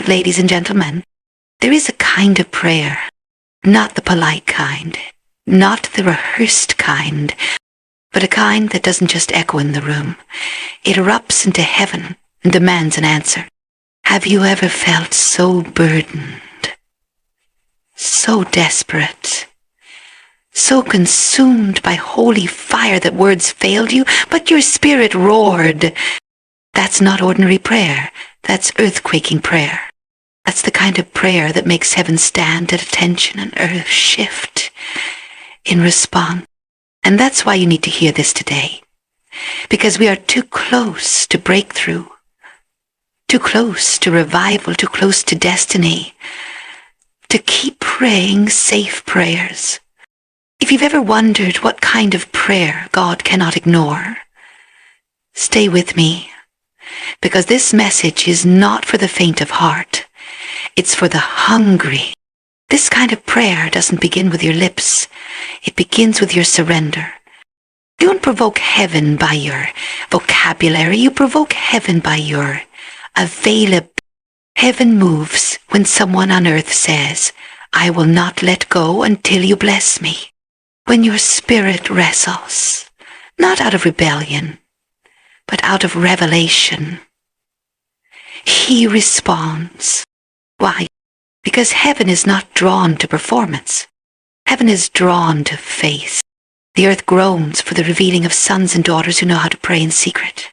ladies and gentlemen, there is a kind of prayer, not the polite kind, not the rehearsed kind, but a kind that doesn't just echo in the room. It erupts into heaven and demands an answer. Have you ever felt so burdened, so desperate, so consumed by holy fire that words failed you, but your spirit roared? That's not ordinary prayer. That's earthquaking prayer. That's the kind of prayer that makes heaven stand at attention and earth shift in response. And that's why you need to hear this today. Because we are too close to breakthrough, too close to revival, too close to destiny, to keep praying safe prayers. If you've ever wondered what kind of prayer God cannot ignore, stay with me, because this message is not for the faint of heart. It's for the hungry. This kind of prayer doesn't begin with your lips. It begins with your surrender. You don't provoke heaven by your vocabulary. You provoke heaven by your availability. Heaven moves when someone on earth says, I will not let go until you bless me. When your spirit wrestles, not out of rebellion, but out of revelation, He responds. Why? Because heaven is not drawn to performance. Heaven is drawn to faith. The earth groans for the revealing of sons and daughters who know how to pray in secret.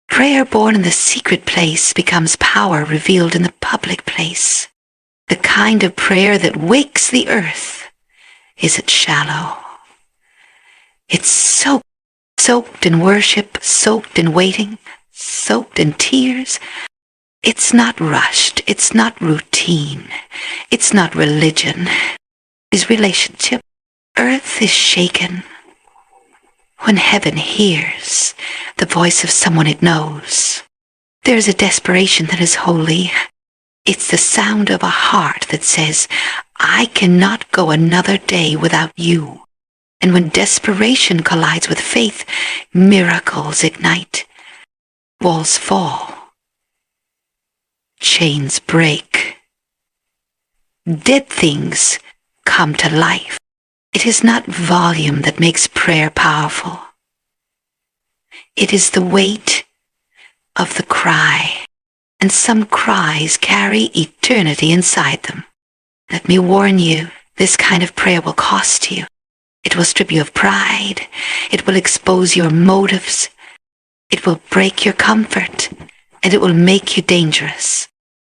Prayer born in the secret place becomes power revealed in the public place. The kind of prayer that wakes the earth. Is it shallow? It's soaked in worship, soaked in waiting, soaked in tears. It's not rushed. It's not routine. It's not religion. It's relationship. Earth is shaken when heaven hears the voice of someone it knows. There's a desperation that is holy. It's the sound of a heart that says, I cannot go another day without you. And when desperation collides with faith, miracles ignite. Walls fall. Chains break. Dead things come to life. It is not volume that makes prayer powerful. It is the weight of the cry. And some cries carry eternity inside them. Let me warn you, this kind of prayer will cost you. It will strip you of pride. It will expose your motives. It will break your comfort. And it will make you dangerous.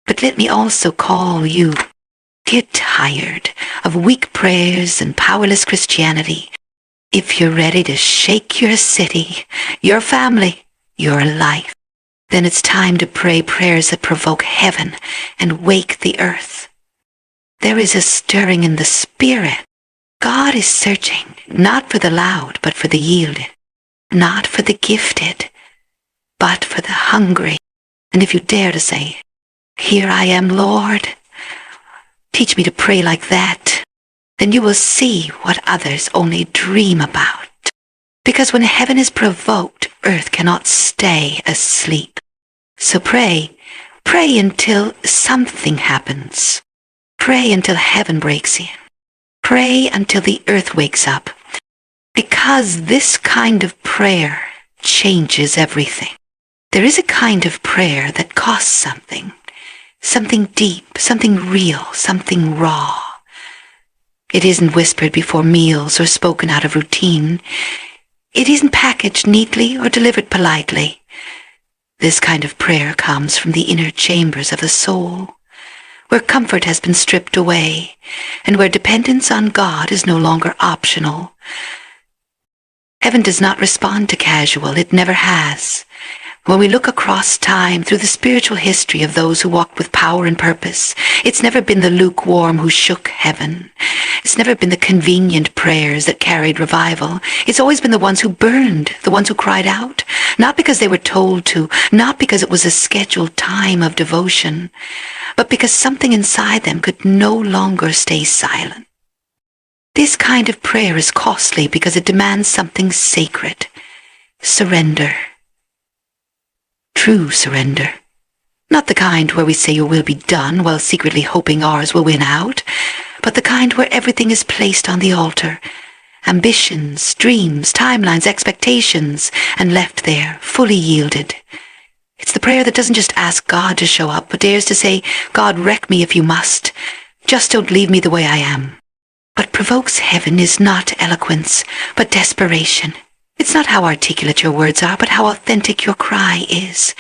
But let me also call you, get tired of weak prayers and powerless Christianity. If you're ready to shake your city, your family, your life, then it's time to pray prayers that provoke heaven and wake the earth. There is a stirring in the spirit. God is searching, not for the loud, but for the yielded, not for the gifted, but for the hungry. And if you dare to say, here I am, Lord, teach me to pray like that, then you will see what others only dream about. Because when heaven is provoked, earth cannot stay asleep. So pray until something happens. Pray until heaven breaks in. Pray until the earth wakes up. Because this kind of prayer changes everything. There is a kind of prayer that costs something. Something deep, something real, something raw. It isn't whispered before meals or spoken out of routine. It isn't packaged neatly or delivered politely. This kind of prayer comes from the inner chambers of the soul, where comfort has been stripped away, and where dependence on God is no longer optional. Heaven does not respond to casual. It never has. When we look across time through the spiritual history of those who walked with power and purpose, it's never been the lukewarm who shook heaven. It's never been the convenient prayers that carried revival. It's always been the ones who burned, the ones who cried out, not because they were told to, not because it was a scheduled time of devotion, but because something inside them could no longer stay silent. This kind of prayer is costly because it demands something sacred. Surrender. True surrender. Not the kind where we say your will be done while secretly hoping ours will win out, but the kind where everything is placed on the altar. Ambitions, dreams, timelines, expectations, and left there, fully yielded. It's the prayer that doesn't just ask God to show up, but dares to say, God, wreck me if you must. Just don't leave me the way I am. What provokes heaven is not eloquence, but desperation. It's not how articulate your words are, but how authentic your cry is.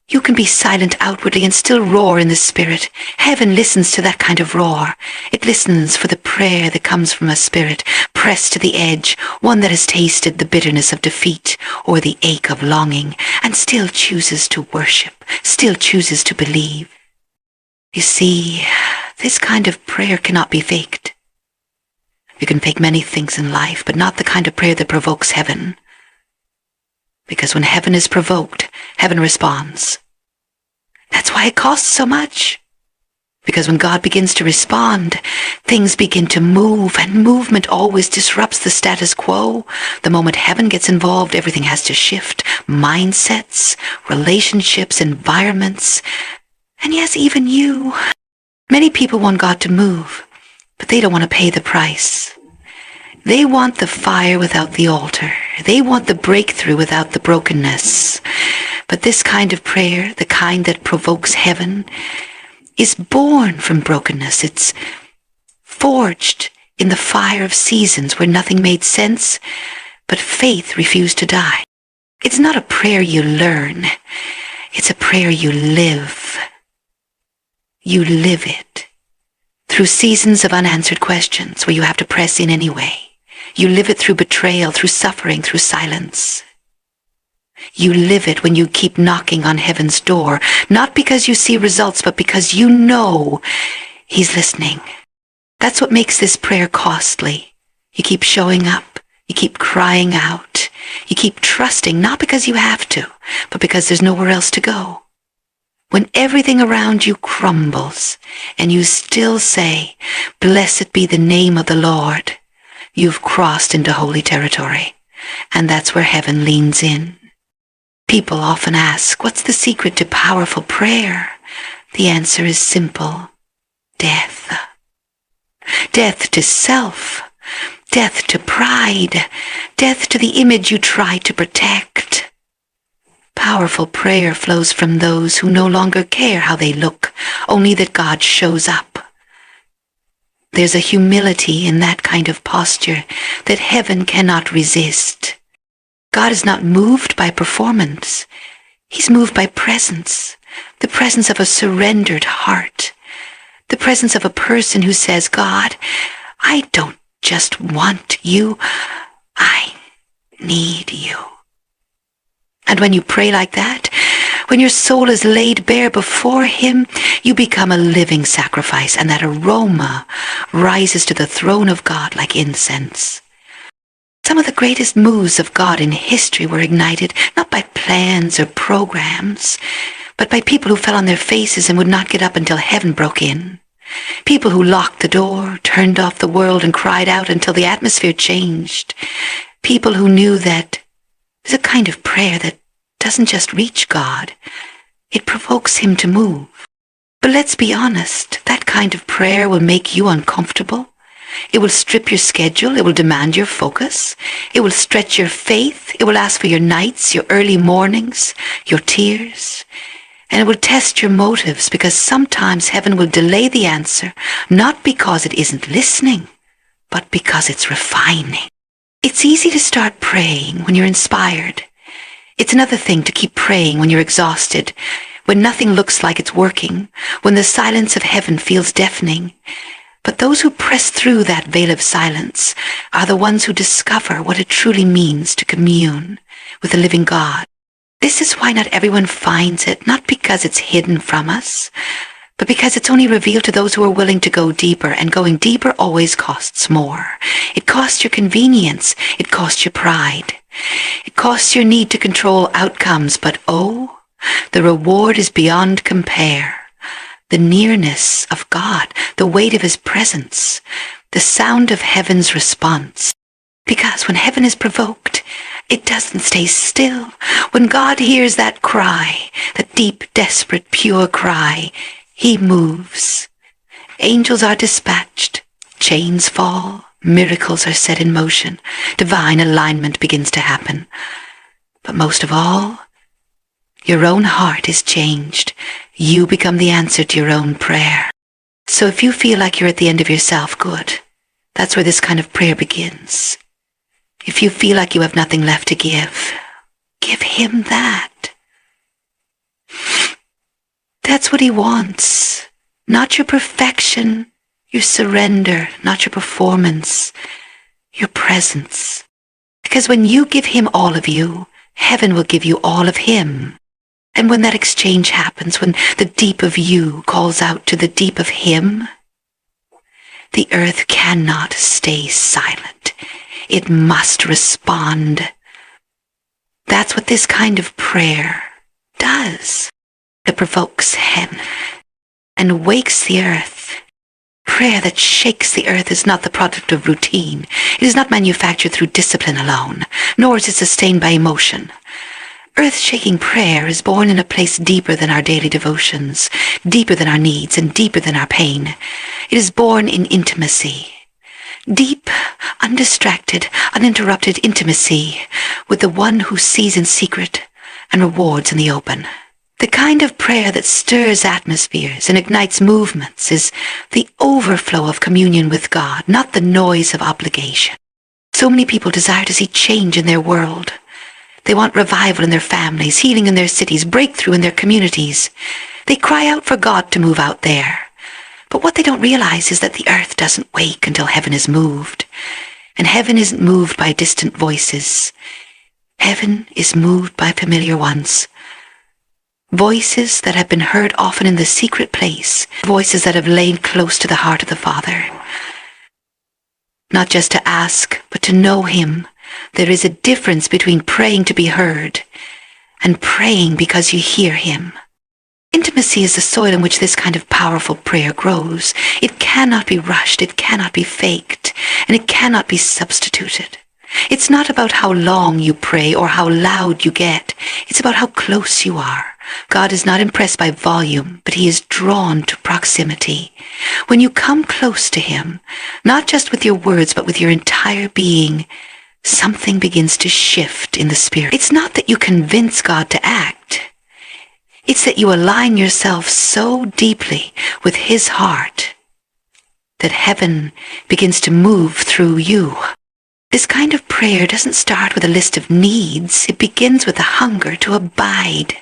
You can be silent outwardly and still roar in the spirit. Heaven listens to that kind of roar. It listens for the prayer that comes from a spirit pressed to the edge, one that has tasted the bitterness of defeat or the ache of longing, and still chooses to worship, still chooses to believe. You see, this kind of prayer cannot be faked. You can fake many things in life, but not the kind of prayer that provokes heaven. Because when heaven is provoked, heaven responds. That's why it costs so much. Because when God begins to respond, things begin to move, and movement always disrupts the status quo. The moment heaven gets involved, everything has to shift. Mindsets, relationships, environments, and yes, even you. Many people want God to move, but they don't want to pay the price. They want the fire without the altar. They want the breakthrough without the brokenness. But this kind of prayer, the kind that provokes heaven, is born from brokenness. It's forged in the fire of seasons where nothing made sense, but faith refused to die. It's not a prayer you learn. It's a prayer you live. You live it. Through seasons of unanswered questions where you have to press in anyway. You live it through betrayal, through suffering, through silence. You live it when you keep knocking on heaven's door, not because you see results, but because you know he's listening. That's what makes this prayer costly. You keep showing up. You keep crying out. You keep trusting, not because you have to, but because there's nowhere else to go. When everything around you crumbles and you still say, "Blessed be the name of the Lord," you've crossed into holy territory, and that's where heaven leans in. People often ask, what's the secret to powerful prayer? The answer is simple: death. Death to self, death to pride, death to the image you try to protect. Powerful prayer flows from those who no longer care how they look, only that God shows up. There's a humility in that kind of posture that heaven cannot resist. God is not moved by performance. He's moved by presence, the presence of a surrendered heart, the presence of a person who says, God, I don't just want you, I need you. And when you pray like that, when your soul is laid bare before him, you become a living sacrifice, and that aroma rises to the throne of God like incense. Some of the greatest moves of God in history were ignited not by plans or programs, but by people who fell on their faces and would not get up until heaven broke in. People who locked the door, turned off the world, and cried out until the atmosphere changed. People who knew that there's a kind of prayer that doesn't just reach God, it provokes him to move. But let's be honest, that kind of prayer will make you uncomfortable. It will strip your schedule. It will demand your focus. It will stretch your faith. It will ask for your nights, your early mornings, your tears. And it will test your motives, because sometimes heaven will delay the answer, not because it isn't listening, but because it's refining. It's easy to start praying when you're inspired. It's another thing to keep praying when you're exhausted, when nothing looks like it's working, when the silence of heaven feels deafening. But those who press through that veil of silence are the ones who discover what it truly means to commune with the living God. This is why not everyone finds it, not because it's hidden from us, but because it's only revealed to those who are willing to go deeper, and going deeper always costs more. It costs your convenience. It costs your pride. It costs your need to control outcomes, but oh, the reward is beyond compare. The nearness of God, the weight of his presence, the sound of heaven's response. Because when heaven is provoked, It doesn't stay still. When God hears that cry, that deep, desperate, pure cry, he moves. Angels are dispatched, chains fall, miracles are set in motion, divine alignment begins to happen. But most of all, your own heart is changed. You become the answer to your own prayer. So if you feel like you're at the end of yourself, good. That's where this kind of prayer begins. If you feel like you have nothing left to give him that. That's what he wants. Not your perfection, your surrender, not your performance, your presence. Because when you give him all of you, heaven will give you all of him. And when that exchange happens, when the deep of you calls out to the deep of him, the earth cannot stay silent. It must respond. That's what this kind of prayer does. It provokes heaven and wakes the earth. Prayer that shakes the earth is not the product of routine. It is not manufactured through discipline alone, nor is it sustained by emotion. Earth-shaking prayer is born in a place deeper than our daily devotions, deeper than our needs, and deeper than our pain. It is born in intimacy. Deep, undistracted, uninterrupted intimacy with the one who sees in secret and rewards in the open. The kind of prayer that stirs atmospheres and ignites movements is the overflow of communion with God, not the noise of obligation. So many people desire to see change in their world. They want revival in their families, healing in their cities, breakthrough in their communities. They cry out for God to move out there. But what they don't realize is that the earth doesn't wake until heaven is moved. And heaven isn't moved by distant voices. Heaven is moved by familiar ones. Voices that have been heard often in the secret place. Voices that have lain close to the heart of the Father. Not just to ask, but to know him. There is a difference between praying to be heard and praying because you hear him. Intimacy is the soil in which this kind of powerful prayer grows. It cannot be rushed, it cannot be faked, and it cannot be substituted. It's not about how long you pray or how loud you get. It's about how close you are. God is not impressed by volume, but he is drawn to proximity. When you come close to him, not just with your words, but with your entire being, something begins to shift in the spirit. It's not that you convince God to act. It's that you align yourself so deeply with his heart that heaven begins to move through you. This kind of prayer doesn't start with a list of needs. It begins with a hunger to abide.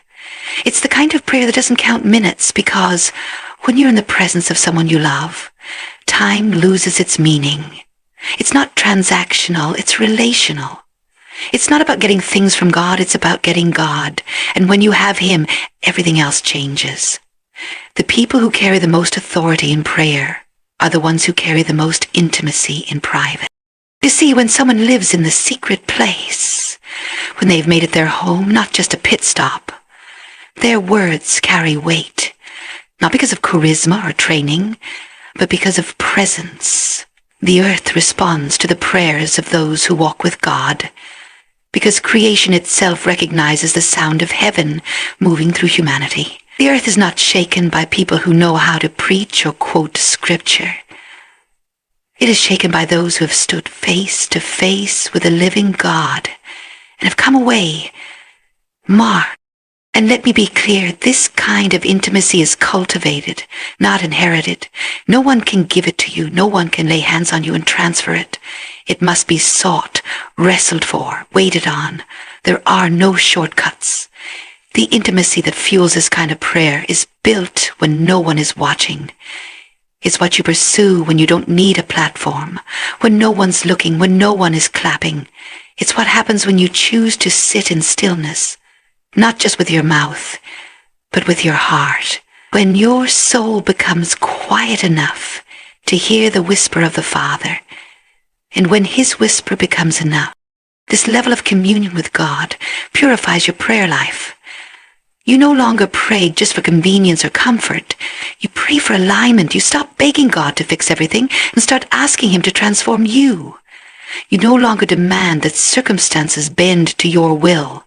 It's the kind of prayer that doesn't count minutes because when you're in the presence of someone you love, time loses its meaning. It's not transactional, it's relational. It's not about getting things from God, it's about getting God. And when you have him, everything else changes. The people who carry the most authority in prayer are the ones who carry the most intimacy in private. You see, when someone lives in the secret place, when they've made it their home, not just a pit stop, their words carry weight, not because of charisma or training, but because of presence. The earth responds to the prayers of those who walk with God, because creation itself recognizes the sound of heaven moving through humanity. The earth is not shaken by people who know how to preach or quote scripture. It is shaken by those who have stood face to face with a living God and have come away marked. And let me be clear, this kind of intimacy is cultivated, not inherited. No one can give it to you. No one can lay hands on you and transfer it. It must be sought, wrestled for, waited on. There are no shortcuts. The intimacy that fuels this kind of prayer is built when no one is watching. It's what you pursue when you don't need a platform, when no one's looking, when no one is clapping. It's what happens when you choose to sit in stillness. Not just with your mouth, but with your heart. When your soul becomes quiet enough to hear the whisper of the Father, and when his whisper becomes enough, this level of communion with God purifies your prayer life. You no longer pray just for convenience or comfort. You pray for alignment. You stop begging God to fix everything and start asking him to transform you. You no longer demand that circumstances bend to your will,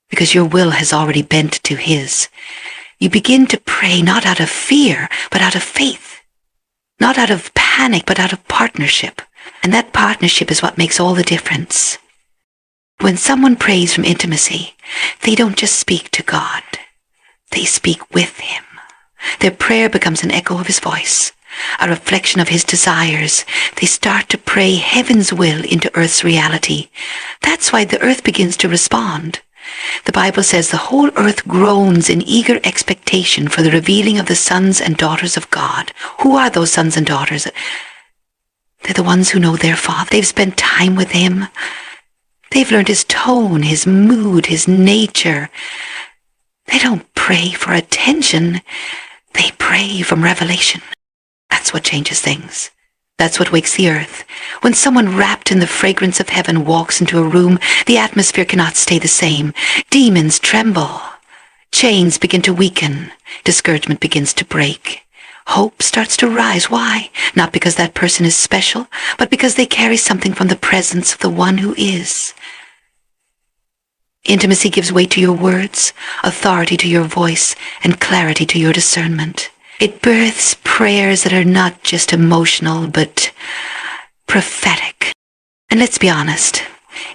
because your will has already bent to his. You begin to pray not out of fear, but out of faith. Not out of panic, but out of partnership. And that partnership is what makes all the difference. When someone prays from intimacy, they don't just speak to God. They speak with him. Their prayer becomes an echo of his voice, a reflection of his desires. They start to pray heaven's will into earth's reality. That's why the earth begins to respond. The Bible says the whole earth groans in eager expectation for the revealing of the sons and daughters of God. Who are those sons and daughters? They're the ones who know their Father. They've spent time with him. They've learned his tone, his mood, his nature. They don't pray for attention. They pray from revelation. That's what changes things. That's what wakes the earth. When someone wrapped in the fragrance of heaven walks into a room, the atmosphere cannot stay the same. Demons tremble. Chains begin to weaken. Discouragement begins to break. Hope starts to rise. Why? Not because that person is special, but because they carry something from the presence of the one who is. Intimacy gives weight to your words, authority to your voice, and clarity to your discernment. It births prayers that are not just emotional, but prophetic. And let's be honest,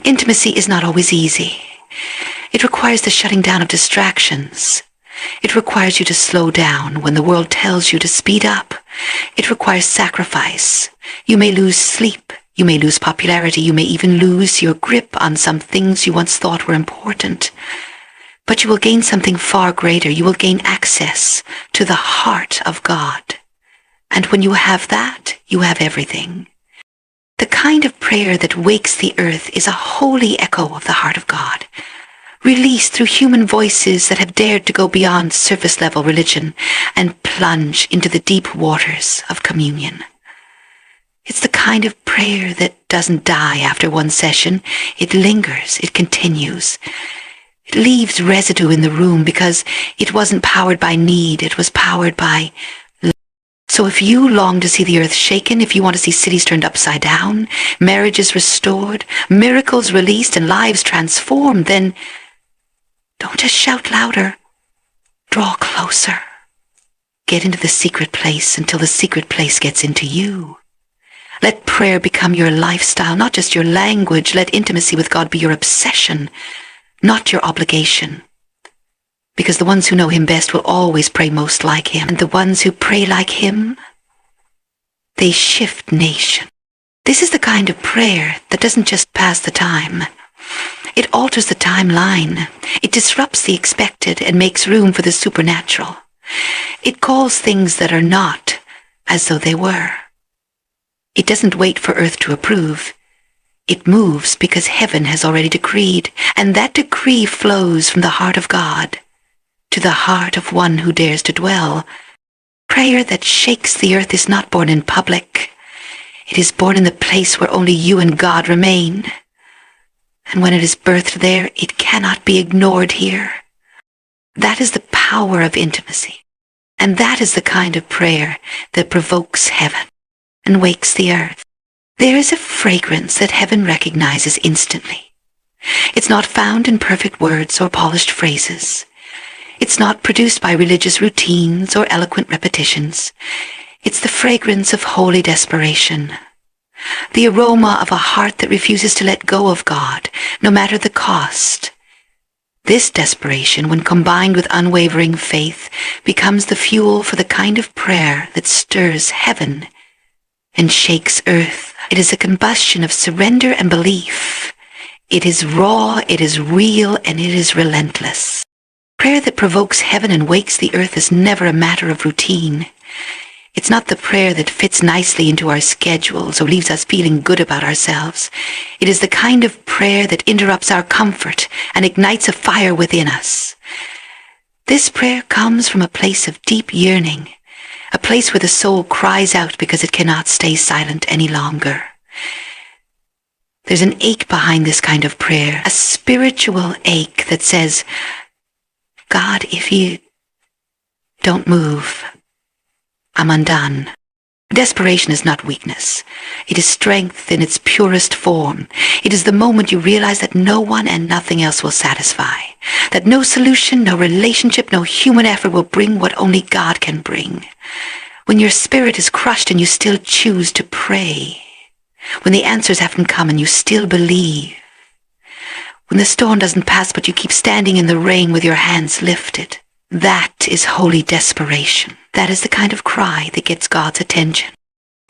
intimacy is not always easy. It requires the shutting down of distractions. It requires you to slow down when the world tells you to speed up. It requires sacrifice. You may lose sleep. You may lose popularity. You may even lose your grip on some things you once thought were important. But you will gain something far greater. You will gain access to the heart of God. And when you have that, you have everything. The kind of prayer that wakes the earth is a holy echo of the heart of God, released through human voices that have dared to go beyond surface-level religion and plunge into the deep waters of communion. It's the kind of prayer that doesn't die after one session. It lingers. It continues. It leaves residue in the room because it wasn't powered by need. It was powered by love. So if you long to see the earth shaken, if you want to see cities turned upside down, marriages restored, miracles released, and lives transformed, then don't just shout louder. Draw closer. Get into the secret place until the secret place gets into you. Let prayer become your lifestyle, not just your language. Let intimacy with God be your obsession, not your obligation. Because the ones who know him best will always pray most like him. And the ones who pray like him, they shift nation. This is the kind of prayer that doesn't just pass the time. It alters the timeline. It disrupts the expected and makes room for the supernatural. It calls things that are not as though they were. It doesn't wait for earth to approve. It moves because heaven has already decreed, and that decree flows from the heart of God to the heart of one who dares to dwell. Prayer that shakes the earth is not born in public. It is born in the place where only you and God remain. And when it is birthed there, it cannot be ignored here. That is the power of intimacy. And that is the kind of prayer that provokes heaven and wakes the earth. There is a fragrance that heaven recognizes instantly. It's not found in perfect words or polished phrases. It's not produced by religious routines or eloquent repetitions. It's the fragrance of holy desperation. The aroma of a heart that refuses to let go of God, no matter the cost. This desperation, when combined with unwavering faith, becomes the fuel for the kind of prayer that stirs heaven and shakes earth. It is a combustion of surrender and belief. It is raw, it is real, and it is relentless. Prayer that provokes heaven and wakes the earth is never a matter of routine. It's not the prayer that fits nicely into our schedules or leaves us feeling good about ourselves. It is the kind of prayer that interrupts our comfort and ignites a fire within us. This prayer comes from a place of deep yearning, a place where the soul cries out because it cannot stay silent any longer. There's an ache behind this kind of prayer, a spiritual ache that says, God, if you don't move, I'm undone. Desperation is not weakness. It is strength in its purest form. It is the moment you realize that no one and nothing else will satisfy, that no solution, no relationship, no human effort will bring what only God can bring. When your spirit is crushed and you still choose to pray, when the answers haven't come and you still believe, when the storm doesn't pass but you keep standing in the rain with your hands lifted, that is holy desperation. That is the kind of cry that gets God's attention.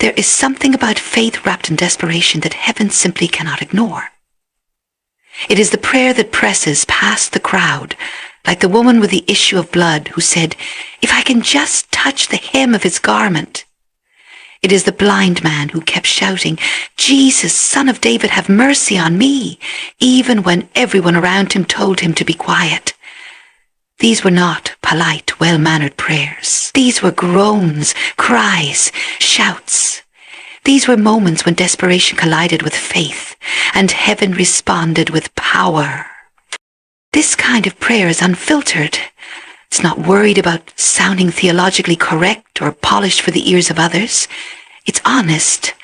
There is something about faith wrapped in desperation that heaven simply cannot ignore. It is the prayer that presses past the crowd, like the woman with the issue of blood who said, "If I can just touch the hem of his garment." It is the blind man who kept shouting, "Jesus, Son of David, have mercy on me," even when everyone around him told him to be quiet. These were not polite, well-mannered prayers. These were groans, cries, shouts. These were moments when desperation collided with faith, and heaven responded with power. This kind of prayer is unfiltered. It's not worried about sounding theologically correct or polished for the ears of others. It's honest,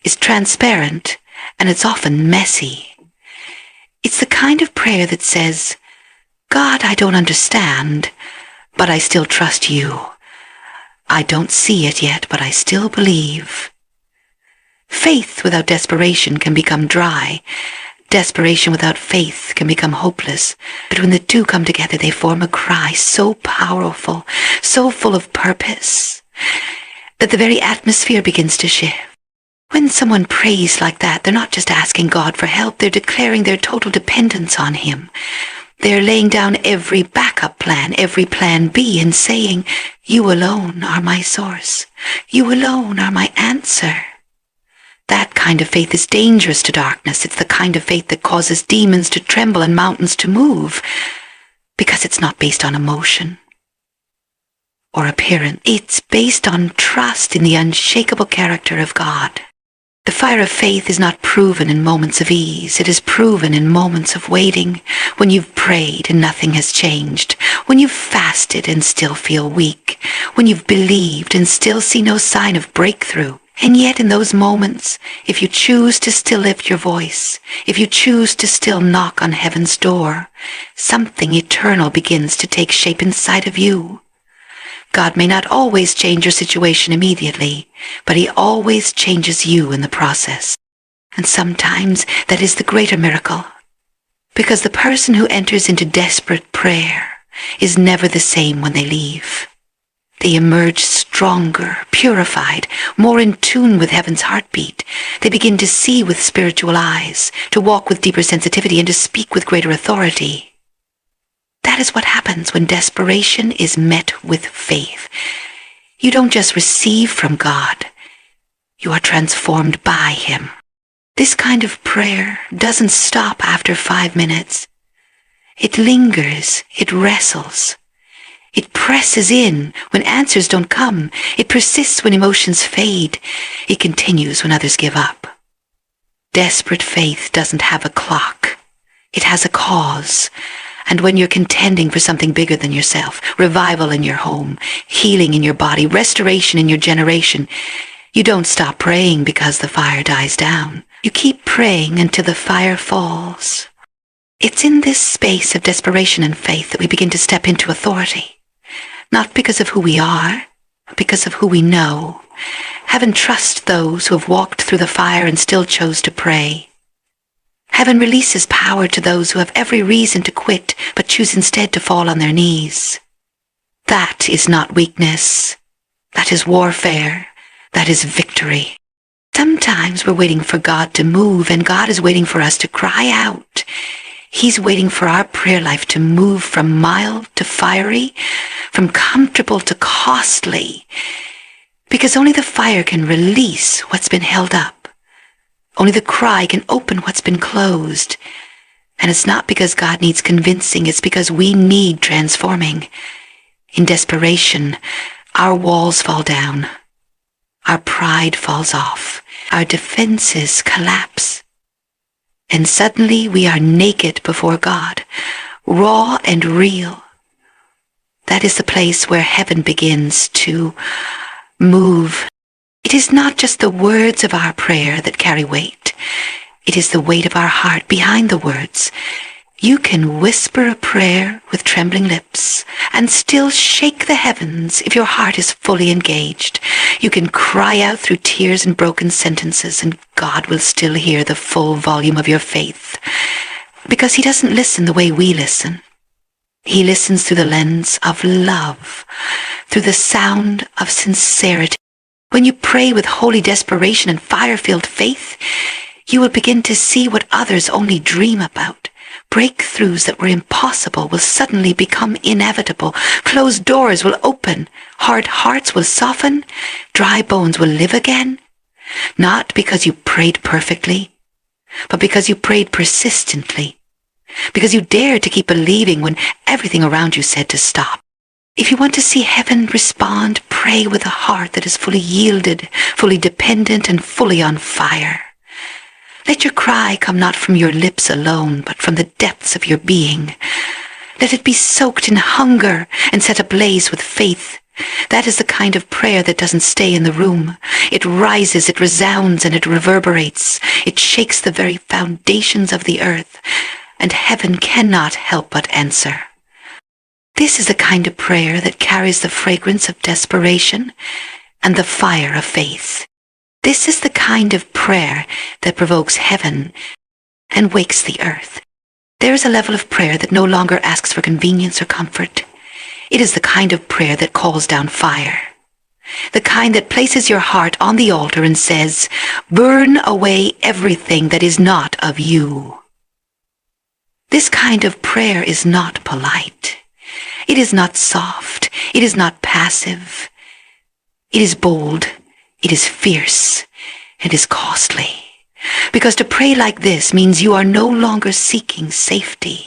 it's transparent, and it's often messy. It's the kind of prayer that says, "God, I don't understand, but I still trust you. I don't see it yet, but I still believe." Faith without desperation can become dry. Desperation without faith can become hopeless. But when the two come together, they form a cry so powerful, so full of purpose, that the very atmosphere begins to shift. When someone prays like that, they're not just asking God for help, they're declaring their total dependence on Him. They're laying down every backup plan, every plan B, and saying, "You alone are my source. You alone are my answer." That kind of faith is dangerous to darkness. It's the kind of faith that causes demons to tremble and mountains to move, because it's not based on emotion or appearance. It's based on trust in the unshakable character of God. The fire of faith is not proven in moments of ease. It is proven in moments of waiting, when you've prayed and nothing has changed, when you've fasted and still feel weak, when you've believed and still see no sign of breakthrough. And yet in those moments, if you choose to still lift your voice, if you choose to still knock on heaven's door, something eternal begins to take shape inside of you. God may not always change your situation immediately, but He always changes you in the process. And sometimes that is the greater miracle, because the person who enters into desperate prayer is never the same when they leave. They emerge stronger, purified, more in tune with heaven's heartbeat. They begin to see with spiritual eyes, to walk with deeper sensitivity, and to speak with greater authority. That is what happens when desperation is met with faith. You don't just receive from God, you are transformed by Him. This kind of prayer doesn't stop after 5 minutes. It lingers, it wrestles. It presses in when answers don't come. It persists when emotions fade. It continues when others give up. Desperate faith doesn't have a clock. It has a cause. And when you're contending for something bigger than yourself, revival in your home, healing in your body, restoration in your generation, you don't stop praying because the fire dies down. You keep praying until the fire falls. It's in this space of desperation and faith that we begin to step into authority. Not because of who we are, but because of who we know. Heaven trusts those who have walked through the fire and still chose to pray. Heaven releases power to those who have every reason to quit, but choose instead to fall on their knees. That is not weakness. That is warfare. That is victory. Sometimes we're waiting for God to move, and God is waiting for us to cry out. He's waiting for our prayer life to move from mild to fiery, from comfortable to costly, because only the fire can release what's been held up. Only the cry can open what's been closed. And it's not because God needs convincing, it's because we need transforming. In desperation, our walls fall down. Our pride falls off. Our defenses collapse. And suddenly we are naked before God, raw and real. That is the place where heaven begins to move. It It is not just the words of our prayer that carry weight. It is the weight of our heart behind the words. You can whisper a prayer with trembling lips and still shake the heavens if your heart is fully engaged. You can cry out through tears and broken sentences, and God will still hear the full volume of your faith. Because he doesn't listen the way we listen. He listens through the lens of love, through the sound of sincerity. When you pray with holy desperation and fire-filled faith, you will begin to see what others only dream about. Breakthroughs that were impossible will suddenly become inevitable. Closed doors will open. Hard hearts will soften. Dry bones will live again. Not because you prayed perfectly, but because you prayed persistently. Because you dared to keep believing when everything around you said to stop. If you want to see heaven respond, pray with a heart that is fully yielded, fully dependent, and fully on fire. Let your cry come not from your lips alone, but from the depths of your being. Let it be soaked in hunger and set ablaze with faith. That is the kind of prayer that doesn't stay in the room. It rises, it resounds, and it reverberates. It shakes the very foundations of the earth, and heaven cannot help but answer. This is the kind of prayer that carries the fragrance of desperation and the fire of faith. This is the kind of prayer that provokes heaven and wakes the earth. There is a level of prayer that no longer asks for convenience or comfort. It is the kind of prayer that calls down fire. The kind that places your heart on the altar and says, "Burn away everything that is not of you." This kind of prayer is not polite. It is not soft. It is not passive. It is bold. It is fierce. It is costly. Because to pray like this means you are no longer seeking safety.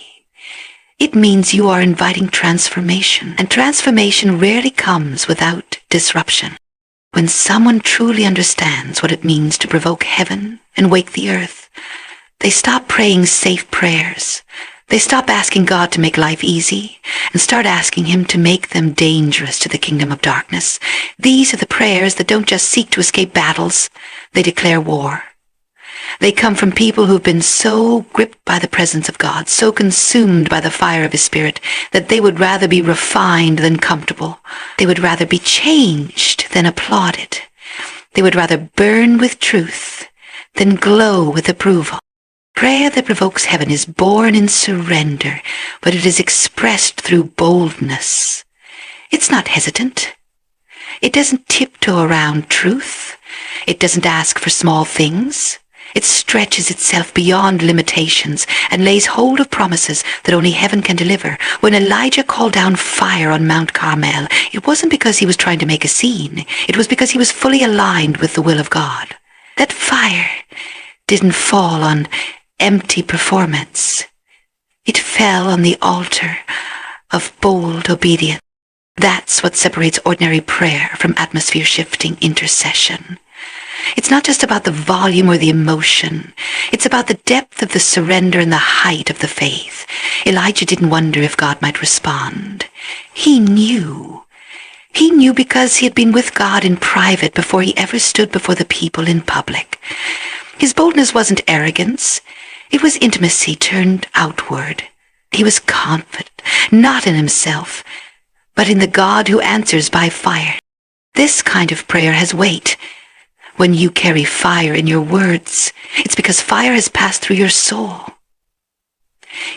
It means you are inviting transformation, and transformation rarely comes without disruption. When someone truly understands what it means to provoke heaven and wake the earth, they stop praying safe prayers. They stop asking God to make life easy and start asking him to make them dangerous to the kingdom of darkness. These are the prayers that don't just seek to escape battles, they declare war. They come from people who've been so gripped by the presence of God, so consumed by the fire of his Spirit, that they would rather be refined than comfortable. They would rather be changed than applauded. They would rather burn with truth than glow with approval. Prayer that provokes heaven is born in surrender, but it is expressed through boldness. It's not hesitant. It doesn't tiptoe around truth. It doesn't ask for small things. It stretches itself beyond limitations and lays hold of promises that only heaven can deliver. When Elijah called down fire on Mount Carmel, it wasn't because he was trying to make a scene. It was because he was fully aligned with the will of God. That fire didn't fall on empty performance. It fell on the altar of bold obedience. That's what separates ordinary prayer from atmosphere-shifting intercession. It's not just about the volume or the emotion. It's about the depth of the surrender and the height of the faith. Elijah didn't wonder if God might respond. He knew. He knew because he had been with God in private before he ever stood before the people in public. His boldness wasn't arrogance. It was intimacy turned outward. He was confident, not in himself, but in the God who answers by fire. This kind of prayer has weight. When you carry fire in your words, it's because fire has passed through your soul.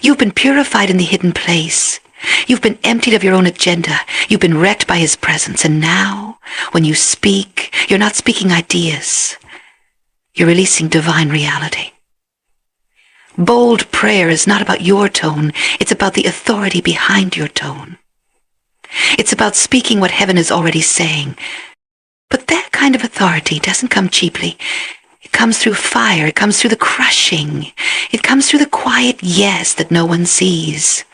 You've been purified in the hidden place. You've been emptied of your own agenda. You've been wrecked by his presence. And now, when you speak, you're not speaking ideas. You're releasing divine reality. Bold prayer is not about your tone. It's about the authority behind your tone. It's about speaking what heaven is already saying. But that kind of authority doesn't come cheaply. It comes through fire. It comes through the crushing. It comes through the quiet yes that no one sees.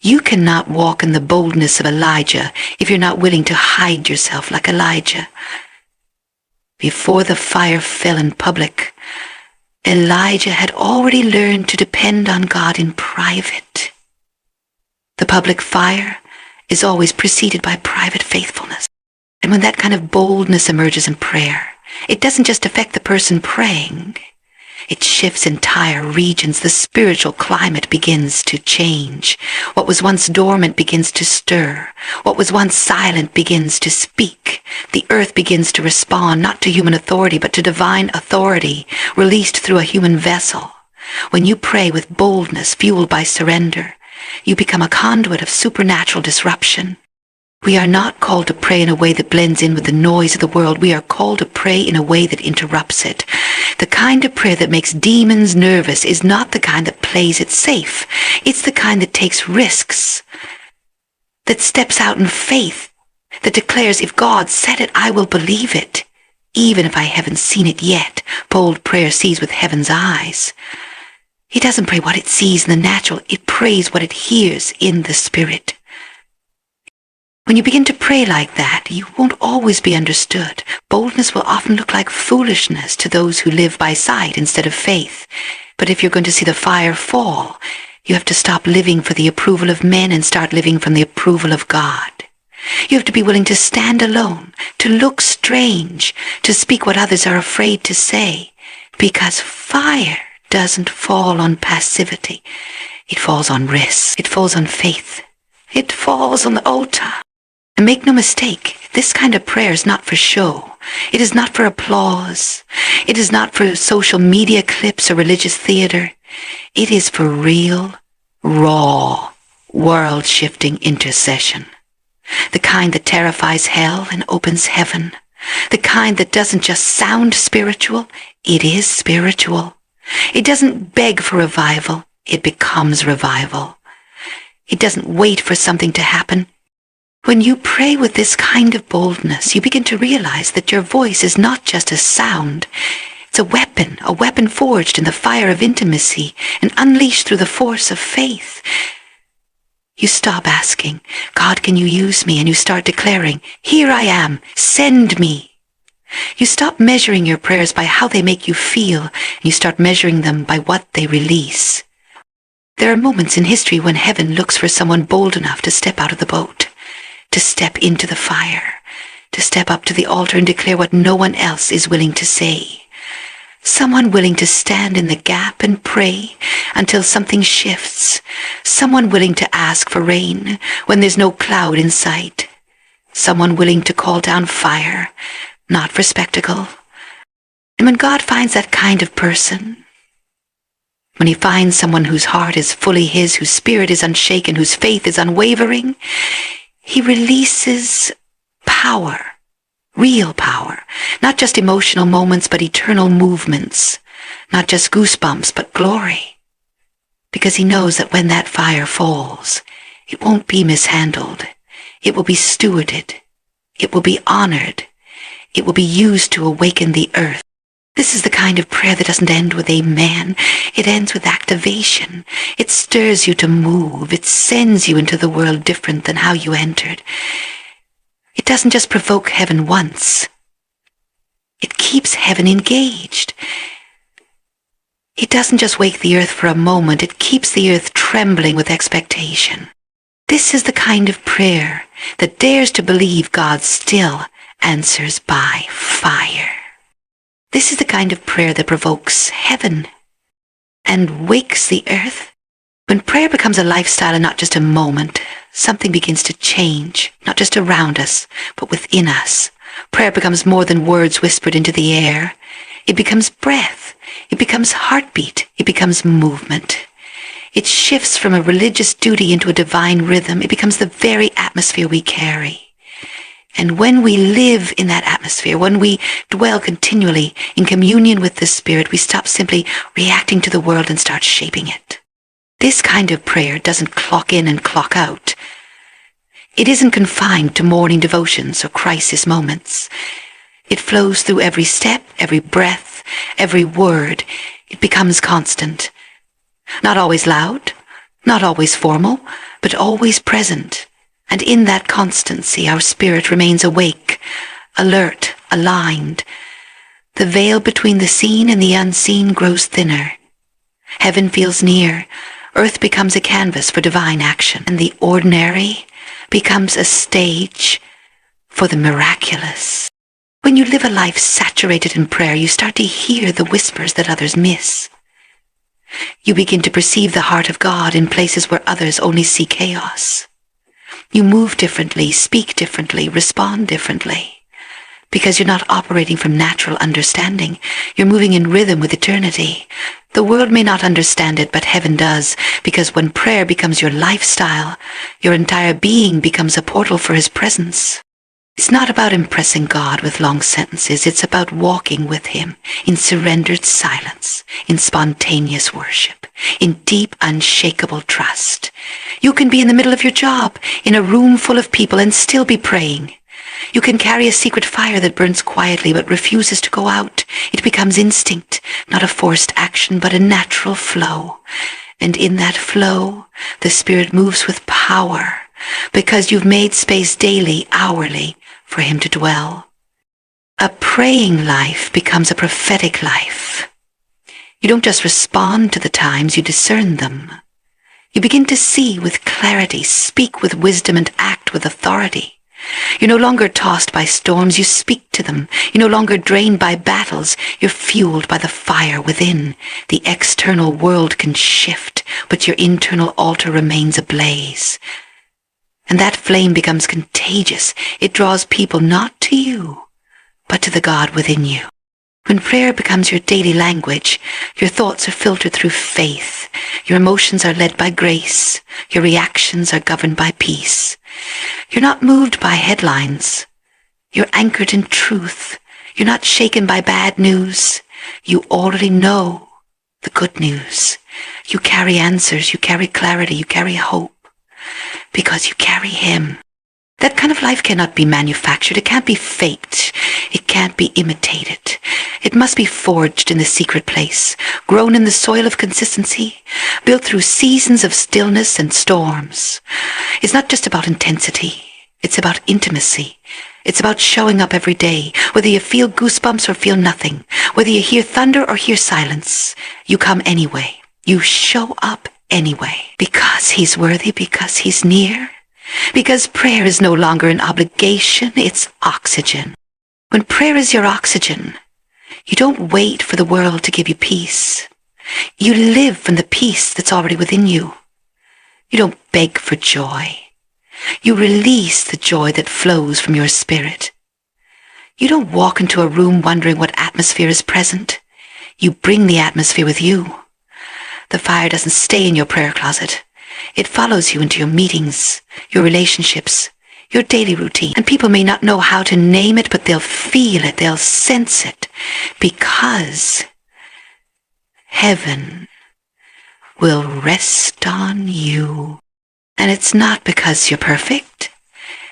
You cannot walk in the boldness of Elijah if you're not willing to hide yourself like Elijah. Before the fire fell in public, Elijah had already learned to depend on God in private. The public fire is always preceded by private faithfulness. And when that kind of boldness emerges in prayer, it doesn't just affect the person praying. It shifts entire regions. The spiritual climate begins to change. What was once dormant begins to stir. What was once silent begins to speak. The earth begins to respond not to human authority, but to divine authority released through a human vessel. When you pray with boldness fueled by surrender, you become a conduit of supernatural disruption. We are not called to pray in a way that blends in with the noise of the world. We are called to pray in a way that interrupts it. The kind of prayer that makes demons nervous is not the kind that plays it safe. It's the kind that takes risks, that steps out in faith, that declares, if God said it, I will believe it, even if I haven't seen it yet. Bold prayer sees with heaven's eyes. It doesn't pray what it sees in the natural. It prays what it hears in the spirit. When you begin to pray like that, you won't always be understood. Boldness will often look like foolishness to those who live by sight instead of faith. But if you're going to see the fire fall, you have to stop living for the approval of men and start living from the approval of God. You have to be willing to stand alone, to look strange, to speak what others are afraid to say, because fire doesn't fall on passivity. It falls on risk. It falls on faith. It falls on the altar. And make no mistake, this kind of prayer is not for show. It is not for applause. It is not for social media clips or religious theater. It is for real, raw, world-shifting intercession. The kind that terrifies hell and opens heaven. The kind that doesn't just sound spiritual, it is spiritual. It doesn't beg for revival, it becomes revival. It doesn't wait for something to happen. When you pray with this kind of boldness, you begin to realize that your voice is not just a sound. It's a weapon forged in the fire of intimacy and unleashed through the force of faith. You stop asking, God, can you use me? And you start declaring, here I am, send me. You stop measuring your prayers by how they make you feel, and you start measuring them by what they release. There are moments in history when heaven looks for someone bold enough to step out of the boat, to step into the fire, to step up to the altar and declare what no one else is willing to say. Someone willing to stand in the gap and pray until something shifts. Someone willing to ask for rain when there's no cloud in sight. Someone willing to call down fire, not for spectacle. And when God finds that kind of person, when he finds someone whose heart is fully his, whose spirit is unshaken, whose faith is unwavering, he releases power, real power, not just emotional moments, but eternal movements, not just goosebumps, but glory. Because he knows that when that fire falls, it won't be mishandled. It will be stewarded. It will be honored. It will be used to awaken the earth. This is the kind of prayer that doesn't end with amen. It ends with activation. It stirs you to move. It sends you into the world different than how you entered. It doesn't just provoke heaven once. It keeps heaven engaged. It doesn't just wake the earth for a moment. It keeps the earth trembling with expectation. This is the kind of prayer that dares to believe God still answers by fire. This is the kind of prayer that provokes heaven and wakes the earth. When prayer becomes a lifestyle and not just a moment, something begins to change, not just around us, but within us. Prayer becomes more than words whispered into the air. It becomes breath. It becomes heartbeat. It becomes movement. It shifts from a religious duty into a divine rhythm. It becomes the very atmosphere we carry. And when we live in that atmosphere, when we dwell continually in communion with the Spirit, we stop simply reacting to the world and start shaping it. This kind of prayer doesn't clock in and clock out. It isn't confined to morning devotions or crisis moments. It flows through every step, every breath, every word. It becomes constant. Not always loud, not always formal, but always present. And in that constancy, our spirit remains awake, alert, aligned. The veil between the seen and the unseen grows thinner. Heaven feels near. Earth becomes a canvas for divine action. And the ordinary becomes a stage for the miraculous. When you live a life saturated in prayer, you start to hear the whispers that others miss. You begin to perceive the heart of God in places where others only see chaos. You move differently, speak differently, respond differently. Because you're not operating from natural understanding. You're moving in rhythm with eternity. The world may not understand it, but heaven does, because when prayer becomes your lifestyle, your entire being becomes a portal for His presence. It's not about impressing God with long sentences. It's about walking with Him in surrendered silence, in spontaneous worship, in deep, unshakable trust. You can be in the middle of your job, in a room full of people, and still be praying. You can carry a secret fire that burns quietly but refuses to go out. It becomes instinct, not a forced action, but a natural flow. And in that flow, the Spirit moves with power, because you've made space daily, hourly, for Him to dwell. A praying life becomes a prophetic life. You don't just respond to the times, you discern them. You begin to see with clarity, speak with wisdom, and act with authority. You're no longer tossed by storms, you speak to them. You're no longer drained by battles, you're fueled by the fire within. The external world can shift, but your internal altar remains ablaze. And that flame becomes contagious. It draws people not to you, but to the God within you. When prayer becomes your daily language, your thoughts are filtered through faith. Your emotions are led by grace. Your reactions are governed by peace. You're not moved by headlines. You're anchored in truth. You're not shaken by bad news. You already know the good news. You carry answers. You carry clarity. You carry hope. Because you carry Him. That kind of life cannot be manufactured. It can't be faked. It can't be imitated. It must be forged in the secret place, grown in the soil of consistency, built through seasons of stillness and storms. It's not just about intensity. It's about intimacy. It's about showing up every day, whether you feel goosebumps or feel nothing, whether you hear thunder or hear silence. You come anyway. You show up anyway, because He's worthy, because He's near. Because prayer is no longer an obligation, it's oxygen. When prayer is your oxygen, you don't wait for the world to give you peace. You live from the peace that's already within you. You don't beg for joy. You release the joy that flows from your spirit. You don't walk into a room wondering what atmosphere is present. You bring the atmosphere with you. The fire doesn't stay in your prayer closet. It follows you into your meetings, your relationships, your daily routine. And people may not know how to name it, but they'll feel it, they'll sense it, because heaven will rest on you. And it's not because you're perfect.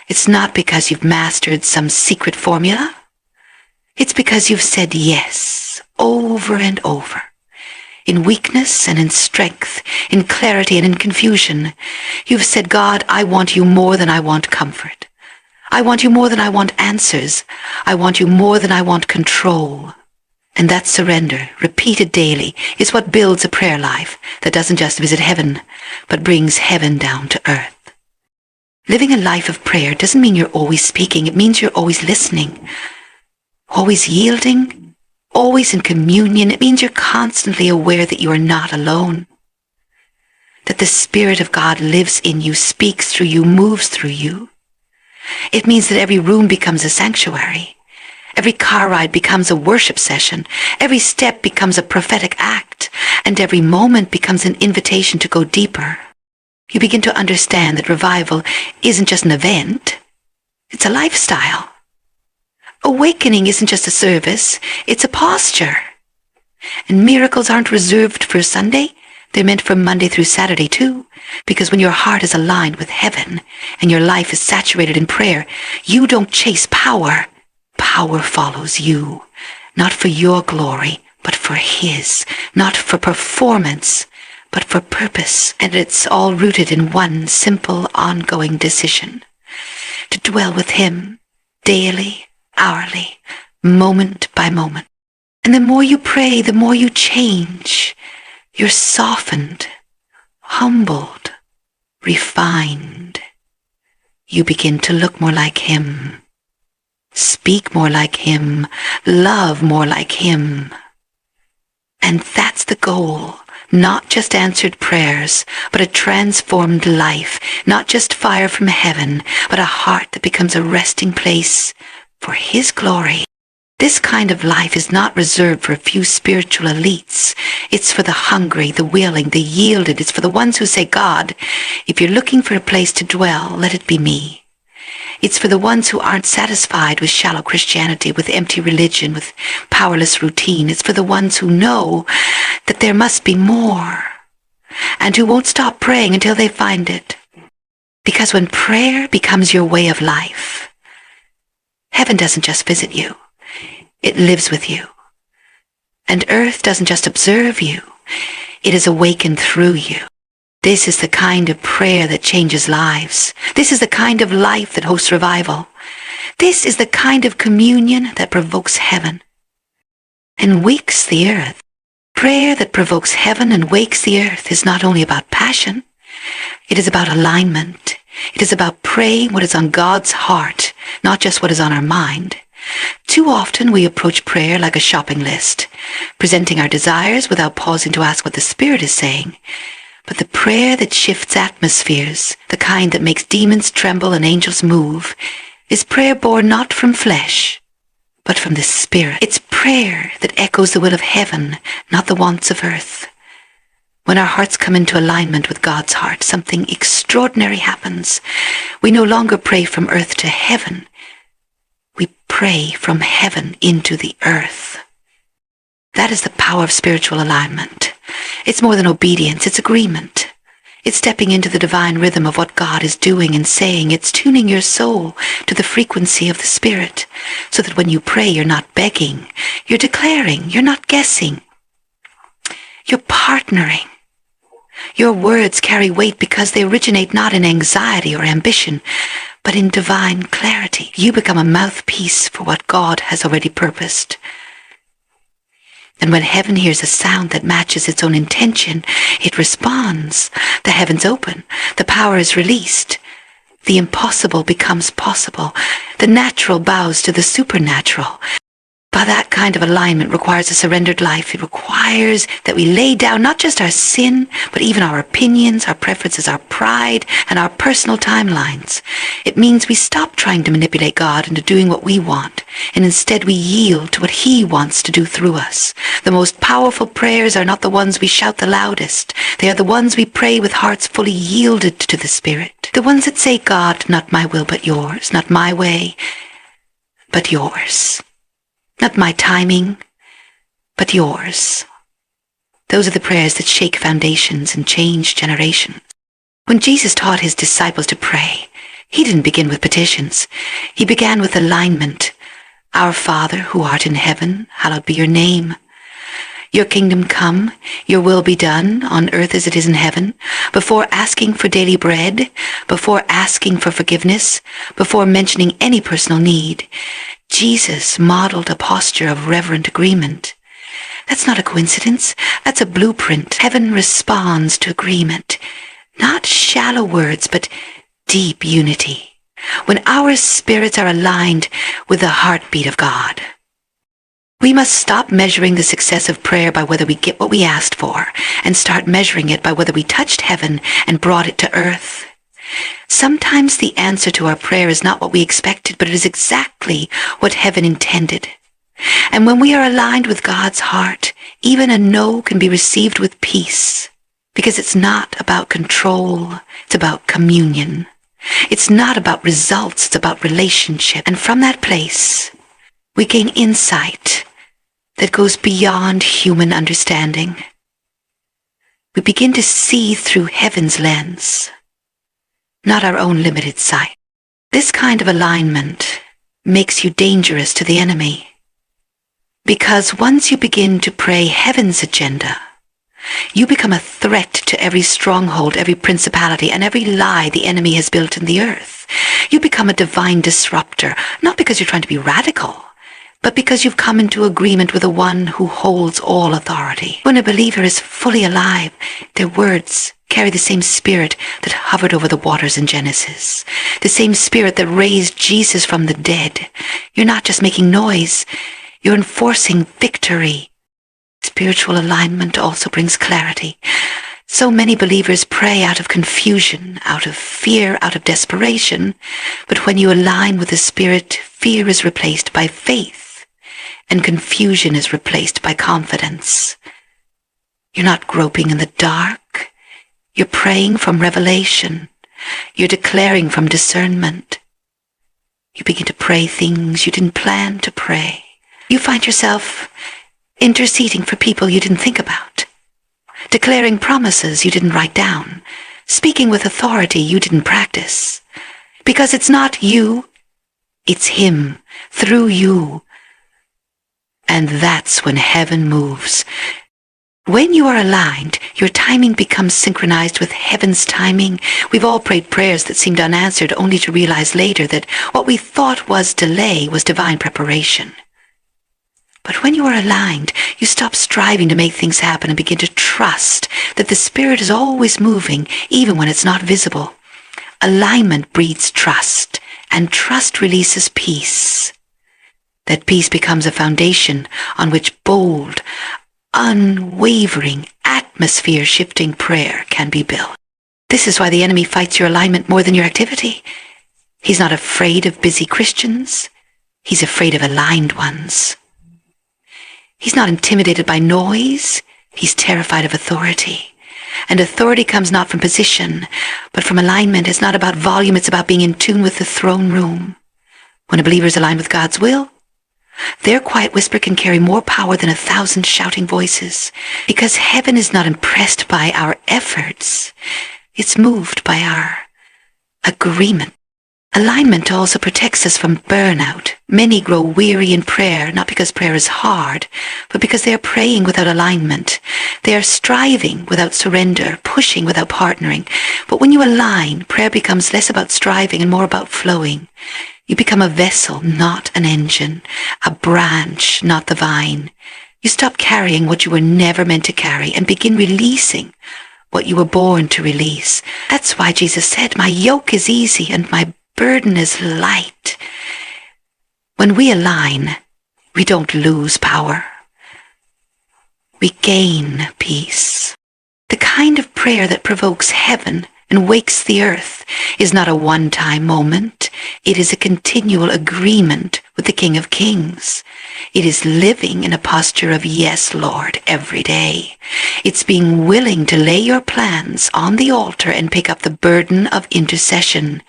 It's not because you've mastered some secret formula. It's because you've said yes over and over. In weakness and in strength, in clarity and in confusion, you've said, God, I want you more than I want comfort. I want you more than I want answers. I want you more than I want control. And that surrender, repeated daily, is what builds a prayer life that doesn't just visit heaven, but brings heaven down to earth. Living a life of prayer doesn't mean you're always speaking. It means you're always listening, always yielding, always in communion. It means you're constantly aware that you are not alone, that the Spirit of God lives in you, speaks through you, moves through you. It means that every room becomes a sanctuary. Every car ride becomes a worship session. Every step becomes a prophetic act, and every moment becomes an invitation to go deeper. You begin to understand that revival isn't just an event, it's a lifestyle. Awakening isn't just a service, it's a posture. And miracles aren't reserved for Sunday, they're meant for Monday through Saturday too. Because when your heart is aligned with heaven and your life is saturated in prayer, you don't chase power. Power follows you, not for your glory, but for His, not for performance, but for purpose. And it's all rooted in one simple, ongoing decision: to dwell with Him daily, hourly, moment by moment. And the more you pray, the more you change. You're softened, humbled, refined. You begin to look more like Him. speak more like him, love more like him. And that's the goal. Not just answered prayers, but a transformed life. Not just fire from heaven, but a heart that becomes a resting place for his glory. This kind of life is not reserved for a few spiritual elites. It's for the hungry, the willing, the yielded. It's for the ones who say, God, if you're looking for a place to dwell, let it be me. It's for the ones who aren't satisfied with shallow Christianity, with empty religion, with powerless routine. It's for the ones who know that there must be more, and who won't stop praying until they find it. Because when prayer becomes your way of life, heaven doesn't just visit you, it lives with you. And earth doesn't just observe you, it is awakened through you. This is the kind of prayer that changes lives. This is the kind of life that hosts revival. This is the kind of communion that provokes heaven and wakes the earth. Prayer that provokes heaven and wakes the earth is not only about passion, it is about alignment. It is about praying what is on God's heart, not just what is on our mind. Too often we approach prayer like a shopping list, presenting our desires without pausing to ask what the Spirit is saying. But the prayer that shifts atmospheres, the kind that makes demons tremble and angels move, is prayer born not from flesh, but from the Spirit. It's prayer that echoes the will of heaven, not the wants of earth. When our hearts come into alignment with God's heart, something extraordinary happens. We no longer pray from earth to heaven. We pray from heaven into the earth. That is the power of spiritual alignment. It's more than obedience, it's agreement. It's stepping into the divine rhythm of what God is doing and saying. It's tuning your soul to the frequency of the Spirit, so that when you pray, you're not begging, you're declaring, you're not guessing. You're partnering. Your words carry weight because they originate not in anxiety or ambition, but in divine clarity. You become a mouthpiece for what God has already purposed. And when heaven hears a sound that matches its own intention, it responds. The heavens open. The power is released. The impossible becomes possible. The natural bows to the supernatural. But that kind of alignment requires a surrendered life. It requires that we lay down not just our sin, but even our opinions, our preferences, our pride, and our personal timelines. It means we stop trying to manipulate God into doing what we want, and instead we yield to what He wants to do through us. The most powerful prayers are not the ones we shout the loudest. They are the ones we pray with hearts fully yielded to the Spirit. The ones that say, God, not my will but yours, not my way, but yours. Not my timing, but yours. Those are the prayers that shake foundations and change generations. When Jesus taught his disciples to pray, he didn't begin with petitions. He began with alignment. Our Father, who art in heaven, hallowed be your name. Your kingdom come, your will be done, on earth as it is in heaven. Before asking for daily bread, before asking for forgiveness, before mentioning any personal need, Jesus modeled a posture of reverent agreement. That's not a coincidence. That's a blueprint. Heaven responds to agreement. Not shallow words, but deep unity. When our spirits are aligned with the heartbeat of God. We must stop measuring the success of prayer by whether we get what we asked for, and start measuring it by whether we touched heaven and brought it to earth. Sometimes the answer to our prayer is not what we expected, but it is exactly what heaven intended. And when we are aligned with God's heart, even a no can be received with peace, because it's not about control, it's about communion. It's not about results, it's about relationship. And from that place, we gain insight that goes beyond human understanding. We begin to see through heaven's lens, not our own limited sight. This kind of alignment makes you dangerous to the enemy, because once you begin to pray heaven's agenda, you become a threat to every stronghold, every principality, and every lie the enemy has built in the earth. You become a divine disruptor, not because you're trying to be radical, but because you've come into agreement with the one who holds all authority. When a believer is fully alive, their words carry the same spirit that hovered over the waters in Genesis, the same spirit that raised Jesus from the dead. You're not just making noise, you're enforcing victory. Spiritual alignment also brings clarity. So many believers pray out of confusion, out of fear, out of desperation, but when you align with the Spirit, fear is replaced by faith, and confusion is replaced by confidence. You're not groping in the dark. You're praying from revelation. You're declaring from discernment. You begin to pray things you didn't plan to pray. You find yourself interceding for people you didn't think about, declaring promises you didn't write down, speaking with authority you didn't practice. Because it's not you, it's Him, through you. And that's when heaven moves. When you are aligned, your timing becomes synchronized with heaven's timing. We've all prayed prayers that seemed unanswered, only to realize later that what we thought was delay was divine preparation. But when you are aligned, you stop striving to make things happen and begin to trust that the Spirit is always moving, even when it's not visible. Alignment breeds trust, and trust releases peace. That peace becomes a foundation on which bold, unwavering, atmosphere-shifting prayer can be built. This is why the enemy fights your alignment more than your activity. He's not afraid of busy Christians. He's afraid of aligned ones. He's not intimidated by noise. He's terrified of authority. And authority comes not from position, but from alignment. It's not about volume, it's about being in tune with the throne room. When a believer is aligned with God's will, their quiet whisper can carry more power than 1,000 shouting voices, because heaven is not impressed by our efforts. It's moved by our agreement. Alignment also protects us from burnout. Many grow weary in prayer, not because prayer is hard, but because they are praying without alignment. They are striving without surrender, pushing without partnering. But when you align, prayer becomes less about striving and more about flowing. You become a vessel, not an engine, a branch, not the vine. You stop carrying what you were never meant to carry and begin releasing what you were born to release. That's why Jesus said, "My yoke is easy and my burden is light." When we align, we don't lose power. We gain peace. The kind of prayer that provokes heaven and wakes the earth is not a one-time moment. It is a continual agreement with the King of Kings. It is living in a posture of yes, Lord, every day. It's being willing to lay your plans on the altar and pick up the burden of intercession.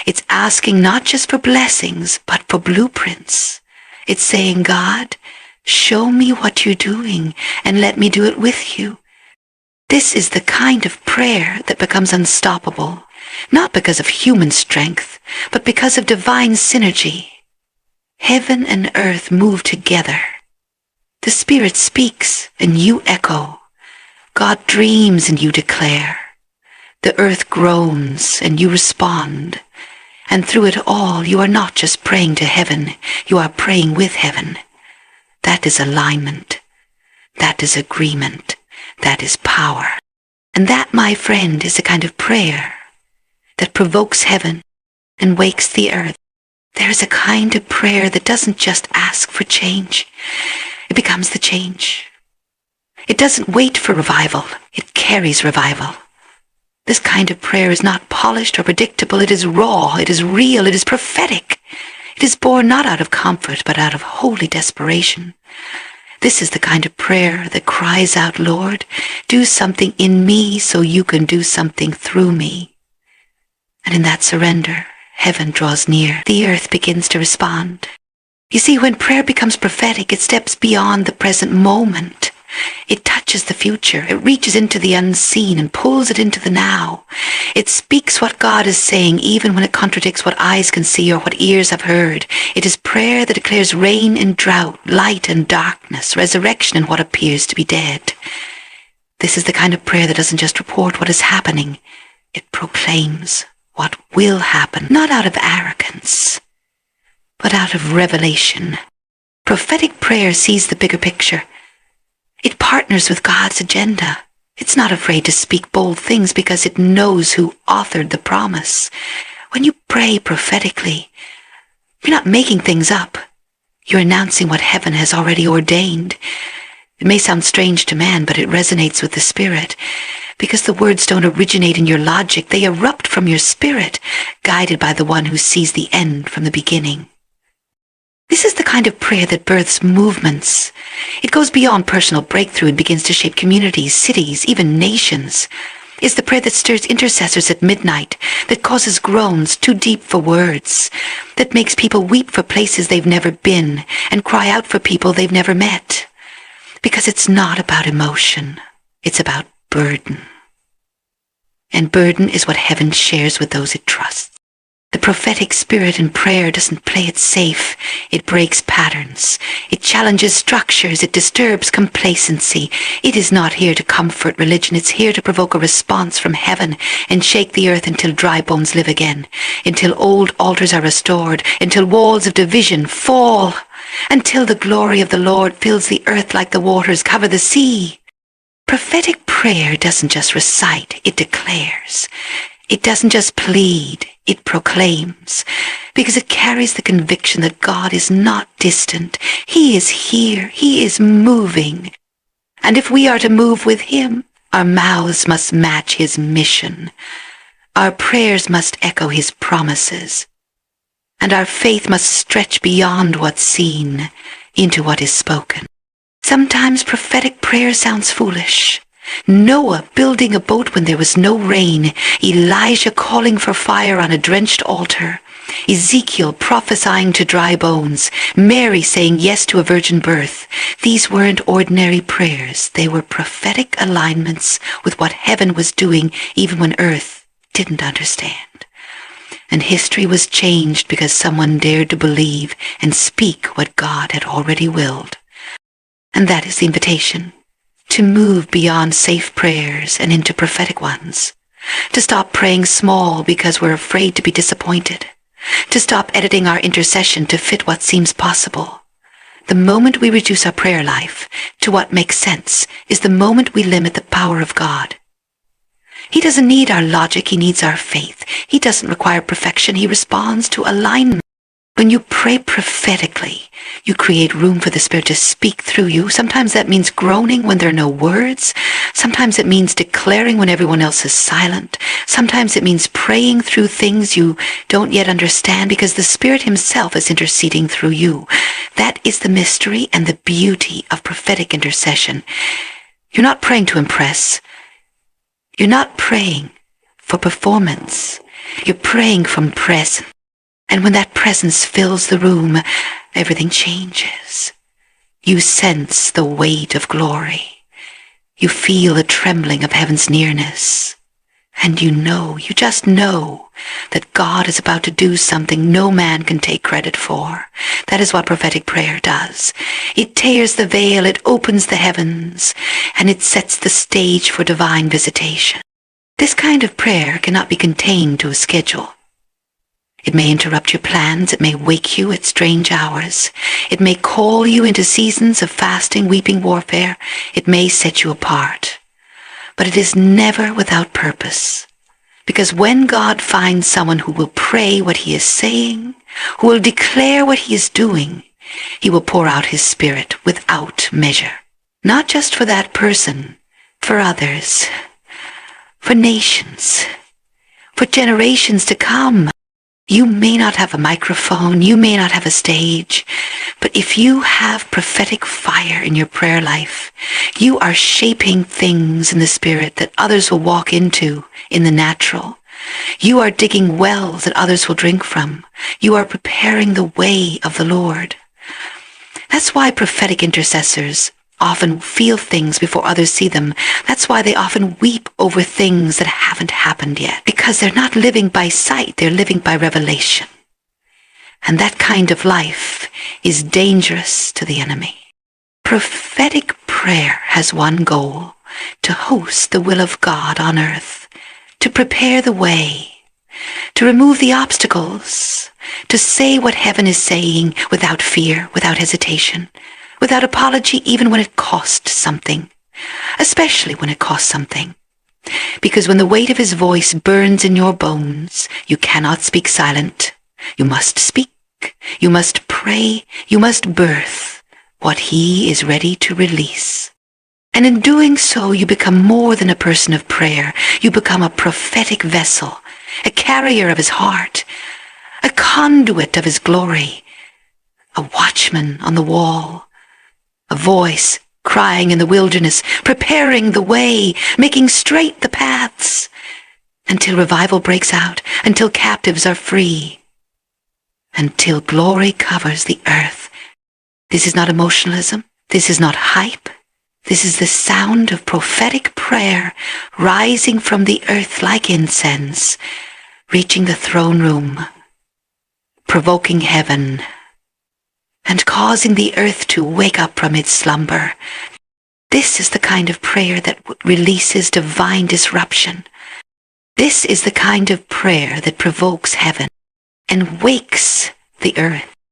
It's asking not just for blessings, but for blueprints. It's saying, God, show me what you're doing and let me do it with you. This is the kind of prayer that becomes unstoppable, not because of human strength, but because of divine synergy. Heaven and earth move together. The Spirit speaks and you echo. God dreams and you declare. The earth groans and you respond. And through it all, you are not just praying to heaven, you are praying with heaven. That is alignment. That is agreement. That is power. And that, my friend, is a kind of prayer that provokes heaven and wakes the earth. There is a kind of prayer that doesn't just ask for change. It becomes the change. It doesn't wait for revival. It carries revival. This kind of prayer is not polished or predictable. It is raw. It is real. It is prophetic. It is born not out of comfort, but out of holy desperation. This is the kind of prayer that cries out, Lord, do something in me so you can do something through me. And in that surrender, heaven draws near. The earth begins to respond. You see, when prayer becomes prophetic, it steps beyond the present moment. It touches the future. It reaches into the unseen and pulls it into the now. It speaks what God is saying, even when it contradicts what eyes can see or what ears have heard. It is prayer that declares rain and drought, light and darkness, resurrection in what appears to be dead. This is the kind of prayer that doesn't just report what is happening. It proclaims what will happen, not out of arrogance, but out of revelation. Prophetic prayer sees the bigger picture. It partners with God's agenda. It's not afraid to speak bold things because it knows who authored the promise. When you pray prophetically, you're not making things up. You're announcing what heaven has already ordained. It may sound strange to man, but it resonates with the Spirit. Because the words don't originate in your logic, they erupt from your spirit, guided by the one who sees the end from the beginning. This is the kind of prayer that births movements. It goes beyond personal breakthrough and begins to shape communities, cities, even nations. It's the prayer that stirs intercessors at midnight, that causes groans too deep for words, that makes people weep for places they've never been and cry out for people they've never met. Because it's not about emotion, it's about burden. And burden is what heaven shares with those it trusts. The prophetic spirit in prayer doesn't play it safe. It breaks patterns. It challenges structures. It disturbs complacency. It is not here to comfort religion. It's here to provoke a response from heaven and shake the earth until dry bones live again, until old altars are restored, until walls of division fall, until the glory of the Lord fills the earth like the waters cover the sea. Prophetic prayer doesn't just recite, it declares. It doesn't just plead, it proclaims, because it carries the conviction that God is not distant. He is here. He is moving. And if we are to move with Him, our mouths must match His mission. Our prayers must echo His promises. And our faith must stretch beyond what's seen into what is spoken. Sometimes prophetic prayer sounds foolish. Noah building a boat when there was no rain, Elijah calling for fire on a drenched altar, Ezekiel prophesying to dry bones, Mary saying yes to a virgin birth. These weren't ordinary prayers. They were prophetic alignments with what heaven was doing even when earth didn't understand. And history was changed because someone dared to believe and speak what God had already willed. And that is the invitation. To move beyond safe prayers and into prophetic ones. To stop praying small because we're afraid to be disappointed. To stop editing our intercession to fit what seems possible. The moment we reduce our prayer life to what makes sense is the moment we limit the power of God. He doesn't need our logic, He needs our faith. He doesn't require perfection, He responds to alignment. When you pray prophetically, you create room for the Spirit to speak through you. Sometimes that means groaning when there are no words. Sometimes it means declaring when everyone else is silent. Sometimes it means praying through things you don't yet understand because the Spirit Himself is interceding through you. That is the mystery and the beauty of prophetic intercession. You're not praying to impress. You're not praying for performance. You're praying from presence. And when that presence fills the room, everything changes. You sense the weight of glory. You feel the trembling of heaven's nearness. And you just know that God is about to do something no man can take credit for. That is what prophetic prayer does. It tears the veil, it opens the heavens, and it sets the stage for divine visitation. This kind of prayer cannot be contained to a schedule. It may interrupt your plans. It may wake you at strange hours. It may call you into seasons of fasting, weeping, warfare. It may set you apart. But it is never without purpose. Because when God finds someone who will pray what He is saying, who will declare what He is doing, He will pour out His Spirit without measure. Not just for that person, for others, for nations, for generations to come. You may not have a microphone, you may not have a stage, but if you have prophetic fire in your prayer life, you are shaping things in the Spirit that others will walk into in the natural. You are digging wells that others will drink from. You are preparing the way of the Lord. That's why prophetic intercessors often feel things before others see them. That's why they often weep over things that haven't happened yet, because they're not living by sight, they're living by revelation. And that kind of life is dangerous to the enemy. Prophetic prayer has one goal: to host the will of God on earth, to prepare the way, to remove the obstacles, to say what heaven is saying without fear, without hesitation, without apology even when it costs something. especially when it costs something. Because when the weight of his voice burns in your bones, you cannot speak silent. You must speak. You must pray. You must birth what he is ready to release. And in doing so, you become more than a person of prayer. You become a prophetic vessel, a carrier of his heart, a conduit of his glory, a watchman on the wall, a voice crying in the wilderness, preparing the way, making straight the paths, until revival breaks out, until captives are free, until glory covers the earth. This is not emotionalism. This is not hype. This is the sound of prophetic prayer rising from the earth like incense, reaching the throne room, provoking heaven, and causing the earth to wake up from its slumber. This is the kind of prayer that releases divine disruption. This is the kind of prayer that provokes heaven and wakes the earth.